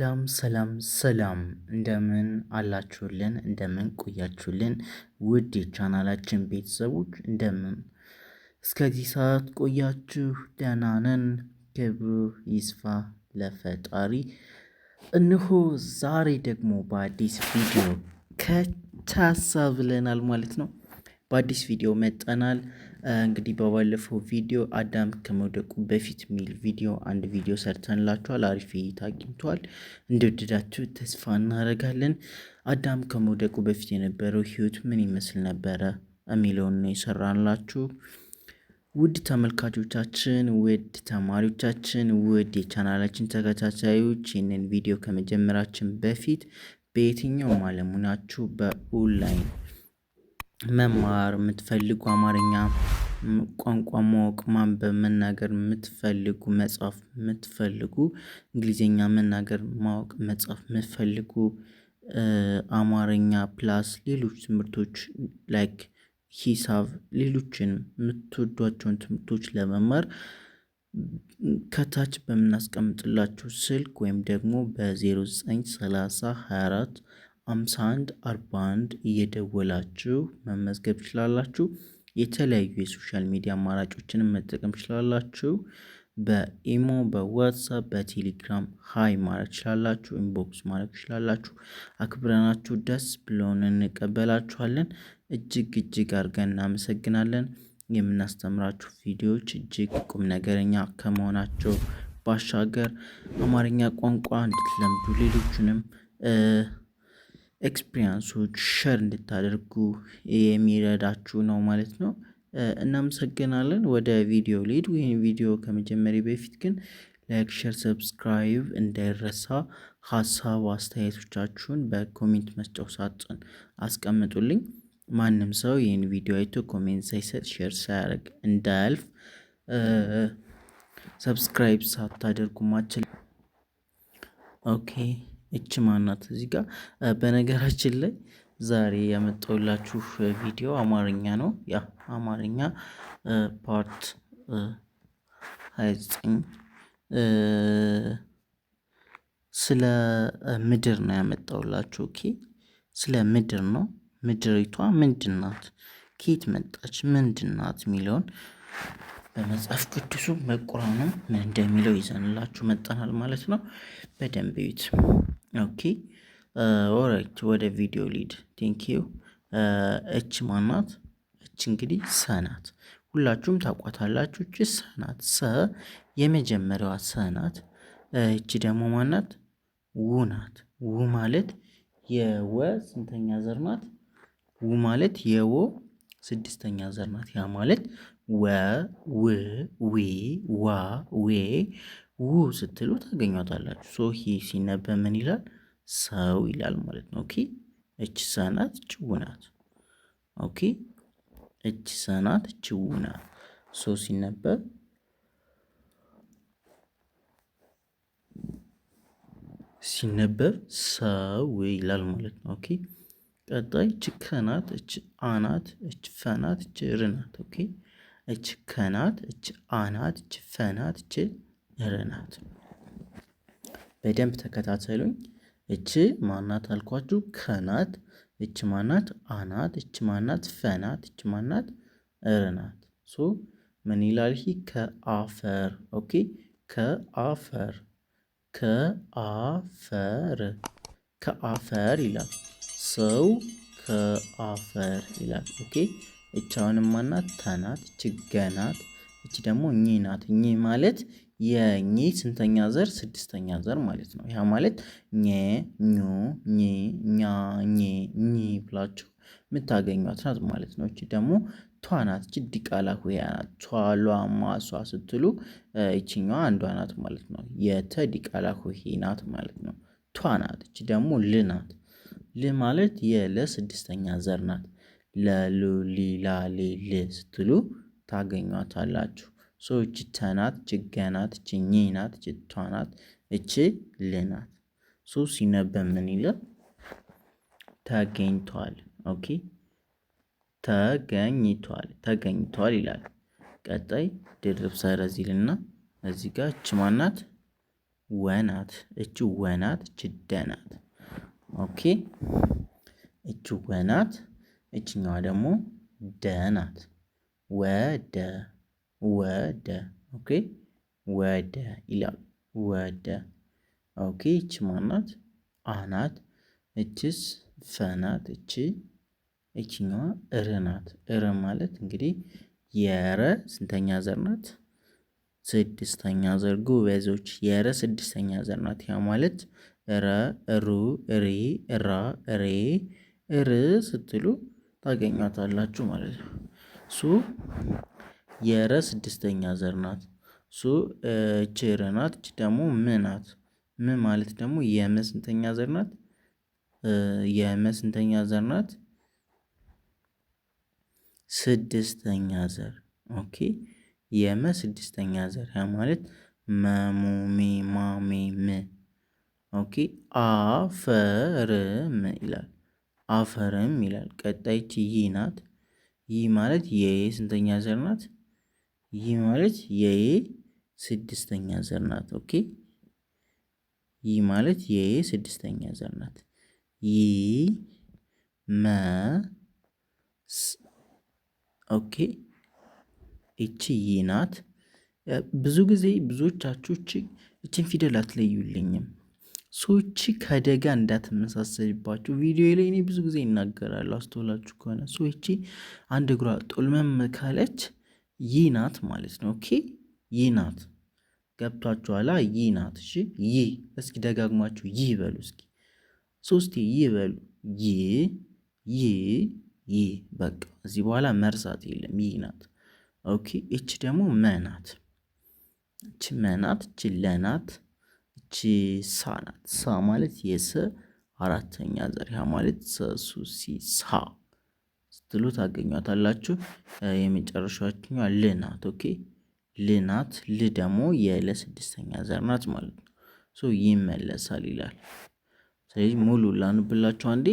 ሰላም እንደምን አላችሁልን እንደምን ቆያችሁልን ውድ የቻናላችን ቤተሰቦች እንደምን እስከዚህ ሰዓት ቆያችሁ? ደህና ነን። ክብሩ ይስፋ ለፈጣሪ። እነሆ ዛሬ ደግሞ በአዲስ ቪዲዮ ከቻሳ ብለናል ማለት ነው። በአዲስ ቪዲዮ መጠናል። እንግዲህ በባለፈው ቪዲዮ አዳም ከመውደቁ በፊት የሚል አንድ ቪዲዮ ሰርተንላችኋል። አሪፍ እይታ አግኝቷል። እንደወደዳችሁ ተስፋ እናደርጋለን። አዳም ከመውደቁ በፊት የነበረው ህይወት ምን ይመስል ነበረ የሚለውን ነው የሰራንላችሁ። ውድ ተመልካቾቻችን፣ ውድ ተማሪዎቻችን፣ ውድ የቻናላችን ተከታታዮች ይህንን ቪዲዮ ከመጀመራችን በፊት በየትኛውም ዓለም ሆናችሁ በኦንላይን መማር የምትፈልጉ አማርኛ ቋንቋ ማወቅ ማንበብ መናገር የምትፈልጉ መጻፍ የምትፈልጉ እንግሊዘኛ መናገር ማወቅ መጻፍ የምትፈልጉ አማርኛ ፕላስ ሌሎች ትምህርቶች ላይክ ሂሳብ ሌሎችን የምትወዷቸውን ትምህርቶች ለመማር ከታች በምናስቀምጥላችሁ ስልክ ወይም ደግሞ በ0930 24 51 41 እየደወላችሁ መመዝገብ ትችላላችሁ። የተለያዩ የሶሻል ሚዲያ አማራጮችንም መጠቀም ትችላላችሁ። በኢሞ፣ በዋትሳፕ፣ በቴሌግራም ሃይ ማለት ትችላላችሁ። ኢንቦክስ ማለት ትችላላችሁ። አክብረናችሁ ደስ ብሎን እንቀበላችኋለን። እጅግ አድርገን እናመሰግናለን። የምናስተምራችሁ ቪዲዮዎች እጅግ ቁም ነገረኛ ከመሆናቸው ባሻገር አማርኛ ቋንቋ እንድትለምዱ ሌሎችንም ኤክስፒሪያንሶች ሸር እንድታደርጉ የሚረዳችሁ ነው ማለት ነው። እናመሰግናለን። ወደ ቪዲዮ ልሂድ። ይህን ቪዲዮ ከመጀመሪያ በፊት ግን ላይክ፣ ሼር፣ ሰብስክራይብ እንዳይረሳ። ሀሳብ አስተያየቶቻችሁን በኮሜንት መስጫው ሳጥን አስቀምጡልኝ። ማንም ሰው ይህን ቪዲዮ አይቶ ኮሜንት ሳይሰጥ ሼር ሳያደርግ እንዳያልፍ። ሰብስክራይብ ሳታደርጉ ማችል ኦኬ። እች ማናት እዚህ ጋር? በነገራችን ላይ ዛሬ ያመጣሁላችሁ ቪዲዮ አማርኛ ነው። አማርኛ ፓርት 29 ስለ ምድር ነው ያመጣሁላችሁ። ኦኬ፣ ስለ ምድር ነው። ምድሪቷ ምንድናት? ከየት መጣች? ምንድናት የሚለውን በመጽሐፍ ቅዱሱ በቁርአኑም ምን እንደሚለው ይዘንላችሁ መጣናል ማለት ነው። በደንብ እዩት። ኦኬ ኦራይት፣ ወደ ቪዲዮ ሊድ። ቴንክ ዩ። እች ማናት? እች እንግዲህ ሰናት። ሁላችሁም ታውቋታላችሁ። እች ሰናት። የመጀመሪያዋ ሰናት። እች ደግሞ ማናት? ው ናት። ው ማለት የወ ስንተኛ ዘር ናት? ው ማለት የወ ስድስተኛ ዘር ናት። ያ ማለት ወ፣ ው፣ ዊ፣ ዋ፣ ዌ፣ ው ስትሉ ታገኟታላችሁ። ሶ ይሄ ሲነበብ ምን ይላል? ሰው ይላል ማለት ነው። ኦኬ፣ እች ሰናት፣ እች ው ናት። ኦኬ፣ እች ሰናት፣ እች ው ናት። ሶ ሲነበብ ሰው ይላል ማለት ነው። ኦኬ፣ ቀጣይ እች ከናት፣ እች አናት፣ እች ፈናት፣ እች ርናት። ኦኬ፣ እች ከናት፣ እች አናት፣ እች ፈናት፣ እች ርናት። በደንብ ተከታተሉኝ። እች ማናት አልኳችሁ? ከናት። እች ማናት? አናት። እች ማናት? ፈናት። እች ማናት? ርናት። ሶ ምን ይላል? ይሄ ከአፈር። ኦኬ፣ ከአፈር ከአፈር ይላል። ሰው ከአፈር ይላል። ኦኬ፣ እች አሁንም ማናት? ተናት። እች ገናት። እች ደግሞ እኚ ናት። እኚ ማለት የኚ ስንተኛ ዘር? ስድስተኛ ዘር ማለት ነው። ያ ማለት ኘ፣ ኙ፣ ኚ፣ ኛ፣ ኜ፣ ኚ ብላችሁ የምታገኟት ናት ማለት ነው። እች ደግሞ ቷ ናት። እች ዲቃላ ሆሄ ናት። ቷ፣ ሏ፣ ማ፣ ሷ ስትሉ ይችኛዋ አንዷ ናት ማለት ነው። የተ ዲቃላ ሆሄ ናት ማለት ነው። ቷ ናት። እች ደግሞ ል ናት። ል ማለት የለ ስድስተኛ ዘር ናት። ለሉ፣ ሊላ፣ ሌል ስትሉ ታገኟታላችሁ። ሶ እች ተናት፣ እች ገናት፣ እች ኚ ናት፣ እች ቷ ናት፣ እች ል ናት። ሶ ሲነበብ ምን ይላል? ተገኝቷል። ኦኬ፣ ተገኝቷል ይላል። ቀጣይ ድርብ ሰረዝ ይልና እዚህ ጋር እች ማናት? ወናት። እቺ ወናት። እቺ ደናት። ኦኬ እቺ ወናት። እችኛዋ ደግሞ ደናት። ወደ ወደ ኦኬ ወደ ይላል። ወደ ኦኬ እቺ ማናት? አናት። እችስ ፈናት። እችኛዋ እር ናት። እር ማለት እንግዲህ የረ ስንተኛ ዘር ናት? ስድስተኛ ዘር። ጎበዞች የረ ስድስተኛ ዘር ናት። ያ ማለት ረ ሩ ሪ ራ ሬ እር ስትሉ ታገኟታላችሁ ማለት ነው። ሱ የረ ስድስተኛ ዘር ናት። ሱ እቺ ር ናት። እቺ ደግሞ ም ናት። ም ማለት ደግሞ የመ ስንተኛ ዘር ናት? የመ ስንተኛ ዘር ናት? ስድስተኛ ዘር። ኦኬ የመ ስድስተኛ ዘር ያ ማለት መሙ ሚ ማ ሜ ም። ኦኬ አፈርም ይላል። አፈርም ይላል። ቀጣይች ይ ናት። ይህ ማለት የየ ስንተኛ ዘር ናት? ይህ ማለት የየ ስድስተኛ ዘር ናት። ኦኬ ይህ ማለት የየ ስድስተኛ ዘር ናት። ይ መ ኦኬ እቺ ይ ናት። ብዙ ጊዜ ብዙዎቻችሁ እቺን ፊደል አትለዩልኝም። ሶቺ ከደጋ እንዳትመሳሰልባችሁ ቪዲዮ ላይ እኔ ብዙ ጊዜ ይናገራሉ። አስተውላችሁ ከሆነ ሶቺ አንድ እግሯ ጦልመም ካለች ይ ናት ማለት ነው። ኦኬ ይ ናት። ገብቷችኋላ? ይ ናት። እሺ ይ እስኪ ደጋግማችሁ ይ በሉ እስኪ ሶስቴ ይ በሉ። ይ ይ ይ በቃ እዚህ በኋላ መርሳት የለም። ይ ናት። ኦኬ እቺ ደግሞ መ ናት። እቺ መ ናት። እቺ ለ ናት። እቺ ሳ ናት። ሳ ማለት የሰ አራተኛ ዘር ያ ማለት ሰሱ ሲ ሳ ስትሉ ታገኟታላችሁ። የመጨረሻችኛዋ ል ናት። ኦኬ ል ናት። ል ደግሞ የለ ስድስተኛ ዘር ናት ማለት ነው። ሶ ይመለሳል ይላል። ስለዚህ ሙሉ ላንብላችሁ አንዴ።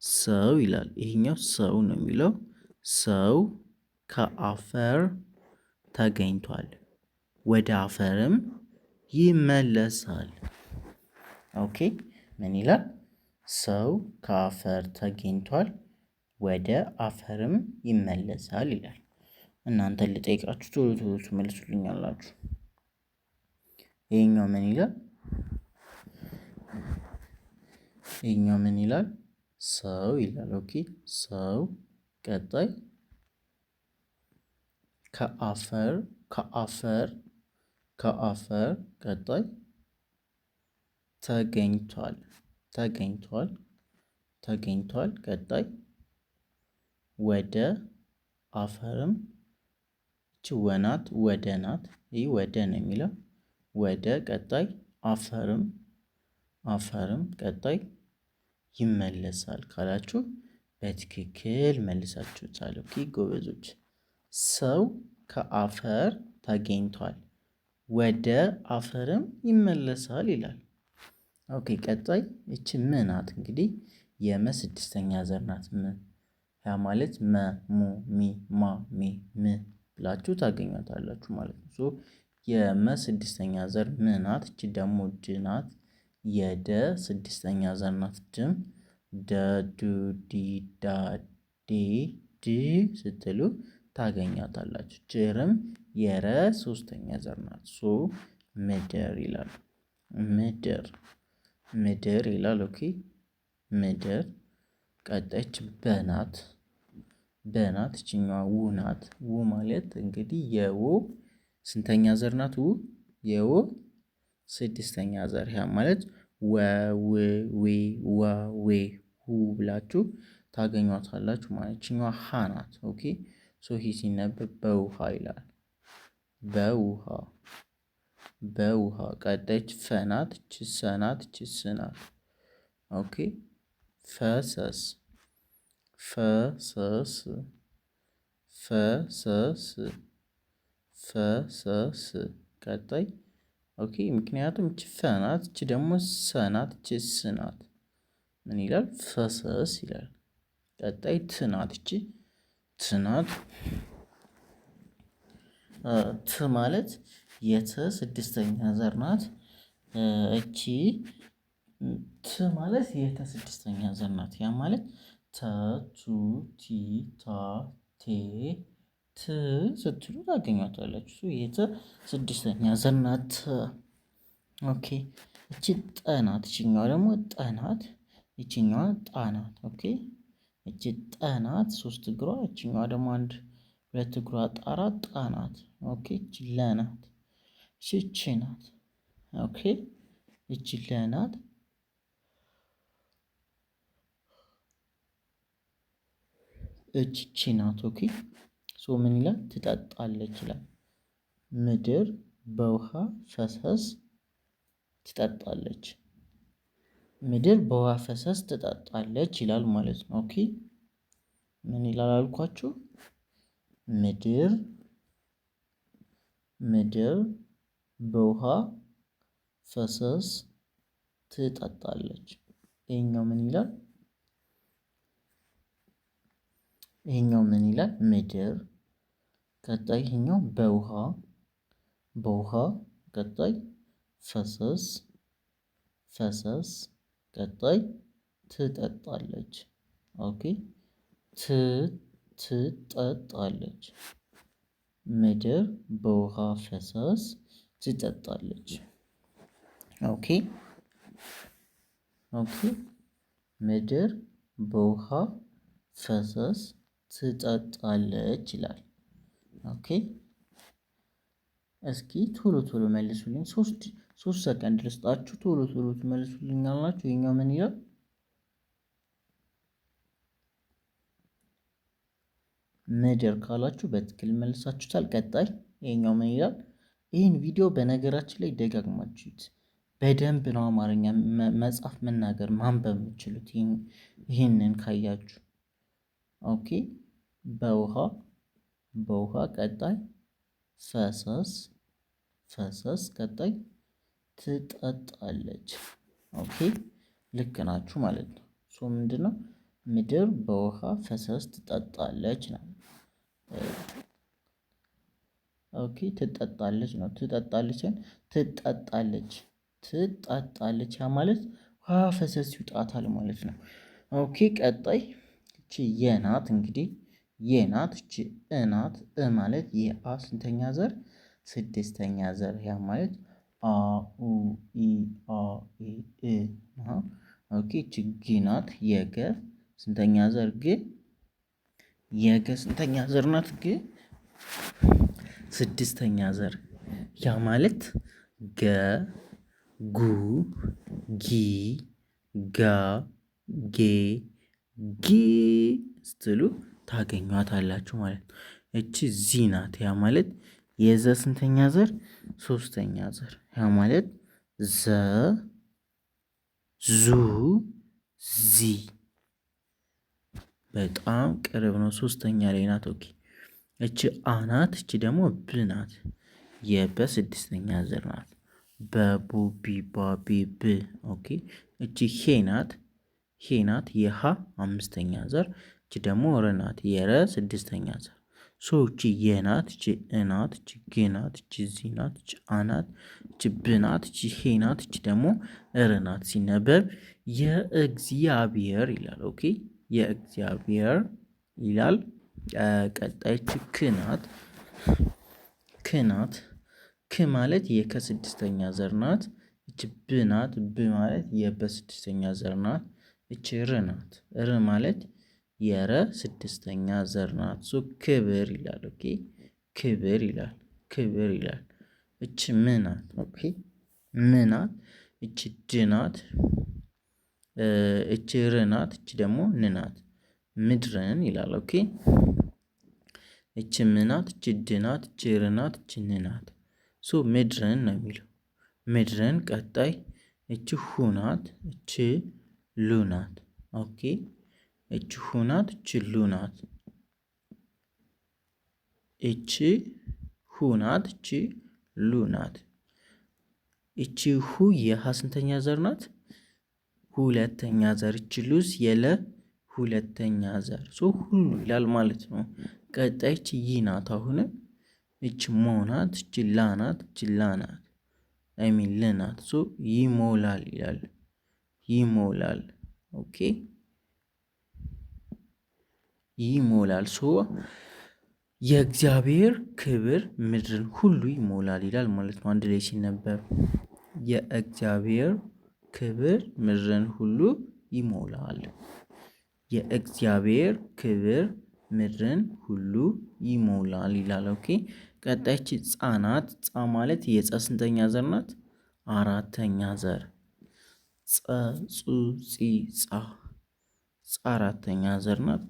ሰው ይላል። ይሄኛው ሰው ነው የሚለው። ሰው ከአፈር ተገኝቷል፣ ወደ አፈርም ይመለሳል። ኦኬ ምን ይላል? ሰው ከአፈር ተገኝቷል፣ ወደ አፈርም ይመለሳል ይላል። እናንተን ልጠይቃችሁ ቶሎ ቶሎ ትመልሱልኛላችሁ። ይሄኛው ምን ይላል? ይሄኛው ምን ይላል? ሰው ይላል። ኦኬ ሰው ቀጣይ ከአፈር ከአፈር ከአፈር ቀጣይ ተገኝቷል ተገኝቷል ተገኝቷል ቀጣይ ወደ አፈርም እቺ ወናት ወደ ናት። ይህ ወደ ነው የሚለው ወደ ቀጣይ አፈርም አፈርም ቀጣይ ይመለሳል ካላችሁ በትክክል መልሳችሁታል። ኦኬ ጎበዞች። ሰው ከአፈር ተገኝቷል፣ ወደ አፈርም ይመለሳል ይላል። ኦኬ ቀጣይ እቺ ም ናት። እንግዲህ የመ ስድስተኛ ዘር ናት። ም ያ ማለት መ ሙ ሚ ማ ሜ ም ብላችሁ ታገኛታላችሁ ማለት ነው። ሶ የመ ስድስተኛ ዘር ም ናት። እቺ ደግሞ ድ ናት። የደ ስድስተኛ ዘር ናት። ድም ደ ዱ ዲ ዳ ዴ ድ ስትሉ ታገኛታላችሁ። ጅርም የረ ሶስተኛ ዘር ናት። ሶ ምድር ይላል። ምድር ምድር ይላል። ኦኬ ምድር ቀጣች በናት በናት እችኛዋ ው ናት። ው ማለት እንግዲህ የው ስንተኛ ዘር ናት? ው የው ስድስተኛ ዘር ያ ማለት ወ ው ዌ ዋ ዌ ሁ ብላችሁ ታገኟታላችሁ ማለት እችኛዋ ሀ ናት። ኦኬ ሶ ይህ ሲነበብ በውሃ ይላል። በውሃ በውሃ ቀጣች ፈናት እቺ ሰናት እቺ ስናት። ኦኬ ፈሰስ ፈሰስ ፈሰስ ፈሰስ ቀጣይ ኦኬ ምክንያቱም እቺ ፈናት እቺ ደግሞ ሰናት እቺ ስናት ምን ይላል? ፈሰስ ይላል። ቀጣይ ትናት እቺ ትናት ት ማለት የተ ስድስተኛ ዘር ናት። እቺ ት ማለት የተስድስተኛ ዘር ናት። ያ ማለት ተ ቱ ቲ ታ ቴ ት ስትሉ ታገኟታላችሁ። የተ ስድስተኛ ዘር ናት። ኦኬ እቺ ጠ ናት። እቺኛዋ ደግሞ ጠ ናት። እቺኛዋ ጣ ናት። ኦኬ እቺ ጠ ናት ሶስት እግሯ። እቺኛዋ ደግሞ አንድ ሁለት እግሯ ጣራ ጣ ናት። ኦኬ እቺ ለ ናት። እቺ ናት። ኦኬ እቺ ለ ናት። እቺ ናት። ኦኬ ሶ ምን ይላል? ትጠጣለች ይላል። ምድር በውሃ ፈሰስ ትጠጣለች። ምድር በውሃ ፈሰስ ትጠጣለች ይላል ማለት ነው። ኦኬ ምን ይላል አልኳችሁ? ምድር በውሃ ፈሰስ ትጠጣለች። ይሄኛው ምን ይላል? ይሄኛው ምን ይላል? ምድር ቀጣይ ይሄኛው በውሃ ቀጣይ ፈሰስ ቀጣይ ትጠጣለች። ኦኬ ትጠጣለች። ምድር በውሃ ፈሰስ ትጠጣለች። ኦኬ ምድር በውሃ ፈሰስ ትጠጣለች ይላል። ኦኬ እስኪ ቶሎ ቶሎ መልሱልኝ። ሶስት ሰከንድ ልስጣችሁ። ቶሎ ቶሎ ትመልሱልኝ አላችሁ። ይሄኛው ምን ይላል? ምድር ካላችሁ በትክክል መልሳችሁታል። ቀጣይ ይሄኛው ምን ይላል? ይህን ቪዲዮ በነገራችን ላይ ደጋግማችሁት በደንብ ነው አማርኛ መጻፍ፣ መናገር፣ ማንበብ የምችሉት ይህንን ካያችሁ። ኦኬ በውሃ ቀጣይ ፈሰስ ቀጣይ ትጠጣለች። ኦኬ ልክ ናችሁ ማለት ነው። ሶ ምንድነው? ምድር በውሃ ፈሰስ ትጠጣለች ነው። ኦኬ ትጠጣለች ነው። ትጠጣለች ትጠጣለች ያ ማለት ውሃ ፈሰስ ይውጣታል ማለት ነው። ኦኬ ቀጣይ እቺ የናት እንግዲህ የናት እቺ እናት ማለት የአ ስንተኛ ዘር? ስድስተኛ ዘር። ያ ማለት አ ኡ ኢ አ ኢ እ ኦኬ እቺ ግ ናት። የገ ስንተኛ ዘር? ግ የገ ስንተኛ ዘር ናት? ግ ስድስተኛ ዘር። ያ ማለት ገ ጉ ጊ ጋ ጌ ጊ ስትሉ ታገኟታላችሁ ማለት ነው። እቺ ዚ ናት። ያ ማለት የዘ ስንተኛ ዘር? ሶስተኛ ዘር። ያ ማለት ዘ ዙ ዚ። በጣም ቅርብ ነው። ሶስተኛ ላይ ናት። ኦኬ እቺ አ ናት። እቺ ደግሞ ብ ናት። የበ ስድስተኛ ዘር ናት። በቡ ቢ ባ ቢ ብ። ኦኬ እቺ ሄ ናት። የሃ አምስተኛ ዘር። እቺ ደግሞ ረ ናት። የረ ስድስተኛ ዘር። ሶ እቺ የናት። እቺ እናት። እቺ ግ ናት። እቺ ዚ ናት። እቺ አ ናት። እቺ ብ ናት። እቺ ሄ ናት። እቺ ደግሞ ር ናት። ሲነበብ የእግዚአብሔር ይላል። ኦኬ የእግዚአብሔር ይላል። ቀጣይ እቺ ክ ናት። ክ ማለት የከ ስድስተኛ ዘር ናት። እቺ ብ ናት። ብ ማለት የበ ስድስተኛ ዘር ናት። እቺ ር ናት። ር ማለት የረ ስድስተኛ ዘር ናት። ሶ ክብር ይላል። ኦኬ ክብር ይላል። እቺ ም ናት። ኦኬ ም ናት። እቺ ድ ናት። እቺ ር ናት። እቺ ደግሞ ን ናት። ምድርን ይላል። ኦኬ እቺ ም ናት። እቺ ድ ናት። እቺ ር ናት። እቺ ን ናት። ሶ ምድርን ነው የሚለው። ምድርን ቀጣይ እቺ ሁ ናት። እቺ ሉ ናት። ኦኬ እቺ ሁ ናት። እቺ ሉ ናት። እቺ ሁ ናት። እቺ ሉ ናት። እቺ ሁ የሃ ስንተኛ ዘር ናት? ሁለተኛ ዘር። እቺ ሉስ የለ ሁለተኛ ዘር። ሶ ሁሉ ይላል ማለት ነው። ቀጣይ እቺ ይ ናት። አሁንም እቺ ሞ ናት። እቺ ላ ናት። እቺ ላ ናት። ልናት። ሶ ይሞላል ይላል። ይሞላል። ኦኬ ይሞላል። ሶ የእግዚአብሔር ክብር ምድርን ሁሉ ይሞላል ይላል ማለት ነው። አንድ ላይ ሲነበብ የእግዚአብሔር ክብር ምድርን ሁሉ ይሞላል። የእግዚአብሔር ክብር ምድርን ሁሉ ይሞላል ይላል። ኦኬ ቀጣይች ጻ ናት። ጻ ማለት የጸ ስንተኛ ዘር ናት? አራተኛ ዘር። ጸ ጹ ጺ ጻ አራተኛ ዘር ናት።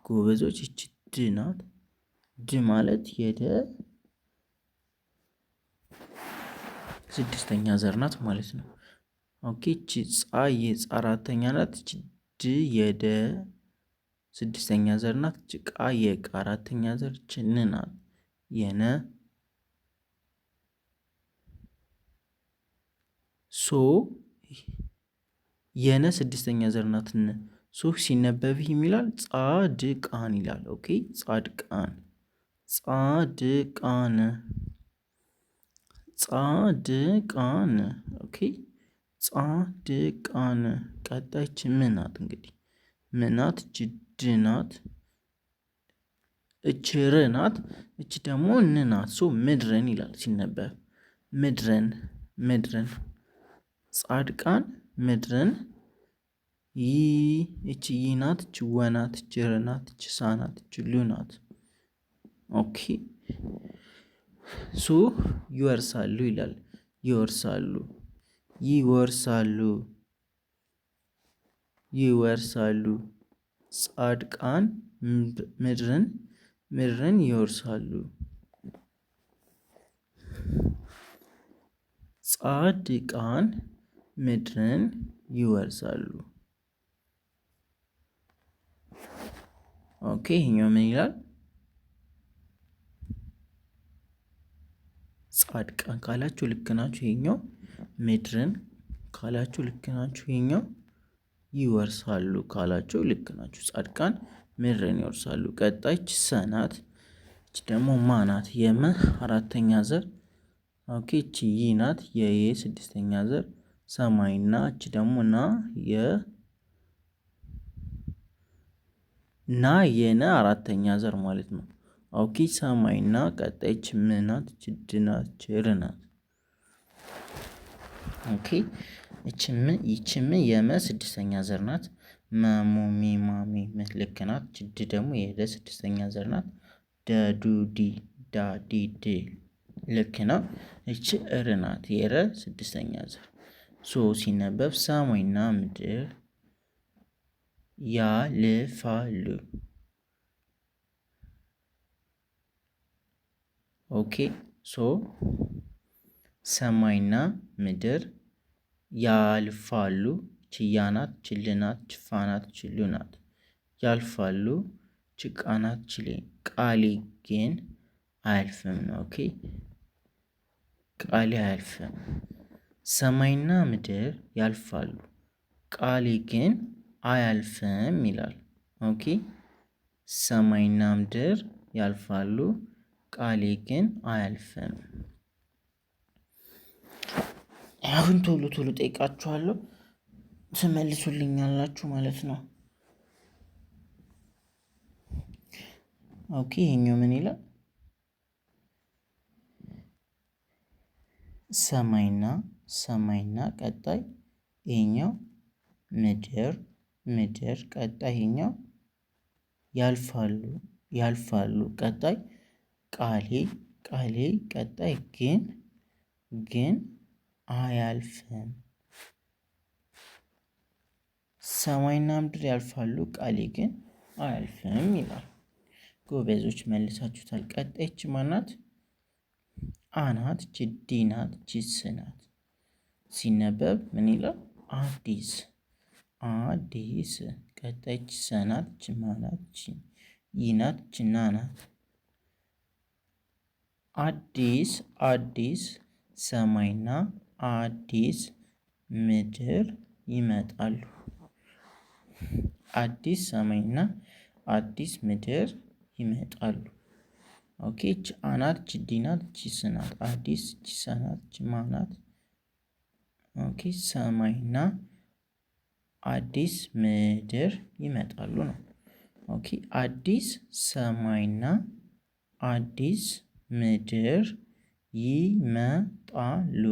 ጎበዞች እች ድ ናት። ድ ማለት የደ ስድስተኛ ዘር ናት ማለት ነው። ኦኬ እቺ ጻ የጻ አራተኛ ናት። እቺ ድ የደ ስድስተኛ ዘር ናት። እቺ ቃ የቃ አራተኛ ዘር። እቺ ን ናት የነ። ሶ የነ ስድስተኛ ዘር ናት። ን ሶ ሲነበብ የሚላል ጻድቃን ይላል። ኦኬ ጻድቃን ጻድቃን ጻድቃን። ኦኬ ጻድቃን። ቀጣይች ም ናት። እንግዲህ ም ናት። እች ድ ናት። እች ር ናት። እች ደግሞ ን ናት። ሶ ምድርን ይላል ሲነበብ ምድርን ምድርን። ጻድቃን ምድርን እች ይ ናት። እች ወ ናት። እች ር ናት። እች ሳ ናት። እች ሉ ናት። ኦኬ ሶ ይወርሳሉ ይላል። ይወርሳሉ ይወርሳሉ ይወርሳሉ። ጻድቃን ምድርን ይወርሳሉ። ጻድቃን ምድርን ይወርሳሉ። ኦኬ ይሄኛው ምን ይላል? ጻድቃን ካላችሁ ልክ ናችሁ። ይሄኛው ምድርን ካላችሁ ልክ ናችሁ። ይሄኛው ይወርሳሉ ካላችሁ ልክ ናችሁ። ጻድቃን ምድርን ይወርሳሉ። ቀጣይች ሰ ናት። እች ደግሞ ማ ናት። የመ አራተኛ ዘር። ኦኬ እቺ ይ ናት። የየ ስድስተኛ ዘር። ሰማይና እች ደግሞ ና የነ አራተኛ ዘር ማለት ነው። ኦኬ ሰማይና ቀጣይች ም ናት። እች ድ ናት። እች ር ናት። ኦኬ ይች ም የመ ስድስተኛ ዘር ናት። መሙ ሚ ማሚ ልክ ናት። እች ድ ደግሞ የደ ስድስተኛ ዘር ናት። ደዱ ዲ ዳ ዲ ድ ልክ ነው። እች ር ናት። የረ ስድስተኛ ዘር። ሶ ሲነበብ ሰማይና ምድር ያልፋሉ። ኦኬ ሶ ሰማይና ምድር ያልፋሉ። ችያ ናት። ችል ናት። ችፋ ናት። ችሉ ናት። ያልፋሉ። ችቃ ናት። ችሌ ቃሌ ግን አያልፍም። ኦኬ ቃሌ አያልፍም። ሰማይና ምድር ያልፋሉ ቃሌ ግን አያልፍም ይላል። ኦኬ ሰማይና ምድር ያልፋሉ ቃሌ ግን አያልፍም። አሁን ቶሎ ቶሎ ጠይቃችኋለሁ ትመልሱልኛላችሁ ማለት ነው። ኦኬ ይሄኛው ምን ይላል? ሰማይና ቀጣይ ይሄኛው ምድር ቀጣይ ይሄኛው ያልፋሉ ቀጣይ ቃሌ ቀጣይ ግን አያልፍም። ሰማይና ምድር ያልፋሉ ቃሌ ግን አያልፍም ይላል። ጎበዞች መልሳችሁታል። ቀጣይች ማናት? አናት። እቺ ዲ ናት። እቺ ስ ናት። ሲነበብ ምን ይላል? አዲስ ቀጣይች ሰ ናት። እቺ ማ ናት። እቺ ይ ናት። እቺ ና ናት። አዲስ ሰማይና አዲስ ምድር ይመጣሉ። አዲስ ሰማይና አዲስ ምድር ይመጣሉ። ኦኬ እቺ አናት። እቺ ዲ ናት። እቺ ስ ናት። አዲስ እቺ ሰ ናት። እቺ ማ ናት። ኦኬ ሰማይና አዲስ ምድር ይመጣሉ ነው። ኦኬ አዲስ ሰማይና አዲስ ምድር ይመጣሉ።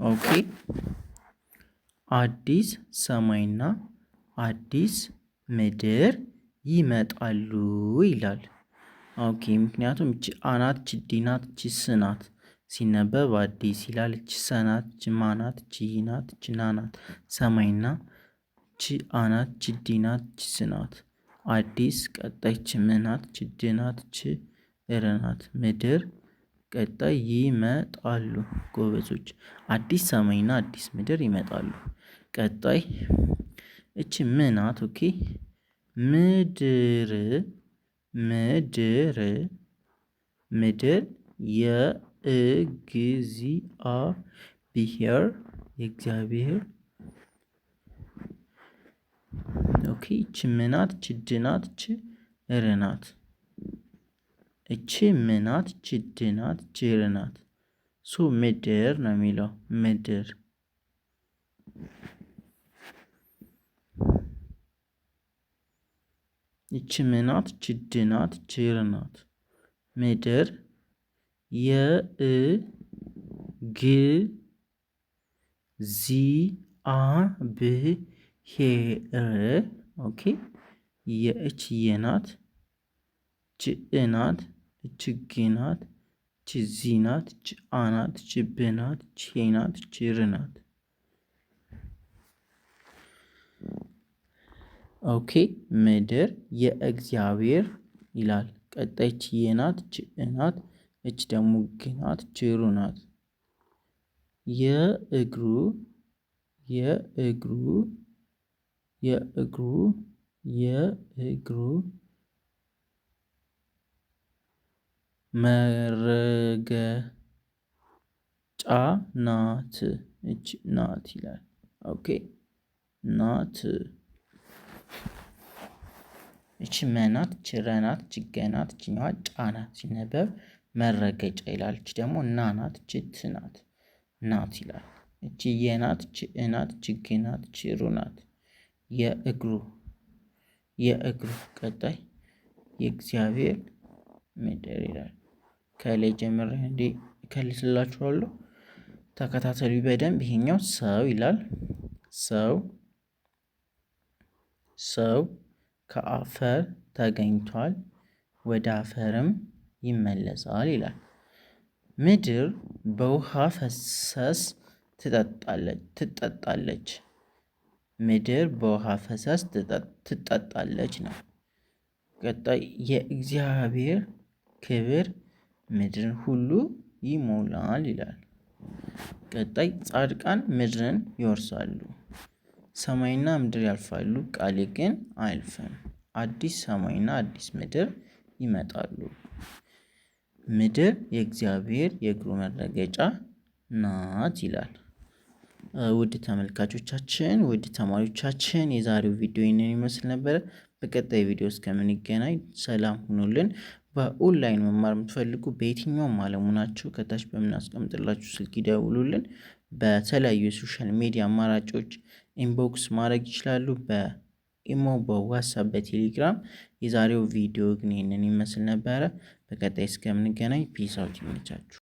ኦኬ አዲስ ሰማይና አዲስ ምድር ይመጣሉ ይላል። ኦኬ ምክንያቱም እቺ አናት እቺ ዲናት እቺ ስናት ሲነበብ አዲስ ይላል። እቺ ሰናት እቺ ማናት እቺ ይናት እቺ ናናት ሰማይና እቺ አናት እቺ ዲናት እቺ ስናት አዲስ ቀጣይ እቺ ምናት እቺ ድናት እቺ እረናት ምድር ቀጣይ ይመጣሉ። ጎበዞች አዲስ ሰማይና አዲስ ምድር ይመጣሉ። ቀጣይ እቺ ምናት ኦኬ ምድር ምድር ምድር የእግዚአብሔር ኦኬ እቺ ምናት እቺ ድናት እቺ እረናት እቺ ምናት እቺ ድናት እቺ እረናት ሶ ምድር ነው የሚለው ምድር። እቺ ምናት እቺ ድናት እቺ እረናት ምድር የእግዚአብሔር ኦኬ የእች የናት እች እናት እች ግናት እች ዚናት እች አናት እች ብናት እች ሄናት እች ርናት። ኦኬ ምድር የእግዚአብሔር ይላል። ቀጣይ እች የናት እች እናት እች ደግሞ ግናት እች ሩናት የእግሩ መረገጫ ናት እች ናት ይላል። ኦኬ ናት እቺ መናት እቺ ረናት እቺ ገናት እቺኛዋ ጫናት ሲነበብ መረገጫ ይላል። እቺ ደግሞ ናናት እቺ ትናት ናት ይላል። እቺ የናት እቺ እናት እቺ ግናት እቺ ሩናት የእግሩ ቀጣይ የእግዚአብሔር ምድር ይላል። ከላይ ጀምሬ እንዴ እከልስላችኋለሁ ተከታተሉ በደንብ። ይሄኛው ሰው ይላል። ሰው ከአፈር ተገኝቷል ወደ አፈርም ይመለሳል ይላል። ምድር በውሃ ፈሰስ ትጠጣለች። ምድር በውሃ ፈሰስ ትጠጣለች ነው። ቀጣይ የእግዚአብሔር ክብር ምድርን ሁሉ ይሞላል ይላል። ቀጣይ ጻድቃን ምድርን ይወርሳሉ። ሰማይና ምድር ያልፋሉ ቃሌ ግን አያልፍም። አዲስ ሰማይና አዲስ ምድር ይመጣሉ። ምድር የእግዚአብሔር የእግሩ መረገጫ ናት ይላል። ውድ ተመልካቾቻችን ውድ ተማሪዎቻችን የዛሬው ቪዲዮ ይህንን ይመስል ነበረ። በቀጣይ ቪዲዮ እስከምንገናኝ ሰላም ሁኑልን። በኦንላይን መማር የምትፈልጉ በየትኛውም ዓለም ሆናችሁ ከታች በምናስቀምጥላችሁ ስልክ ይደውሉልን። በተለያዩ የሶሻል ሚዲያ አማራጮች ኢንቦክስ ማድረግ ይችላሉ። በኢሞ፣ በዋትስአፕ፣ በቴሌግራም። የዛሬው ቪዲዮ ግን ይህንን ይመስል ነበረ። በቀጣይ እስከምንገናኝ ፒስ አውት ይመቻችሁ።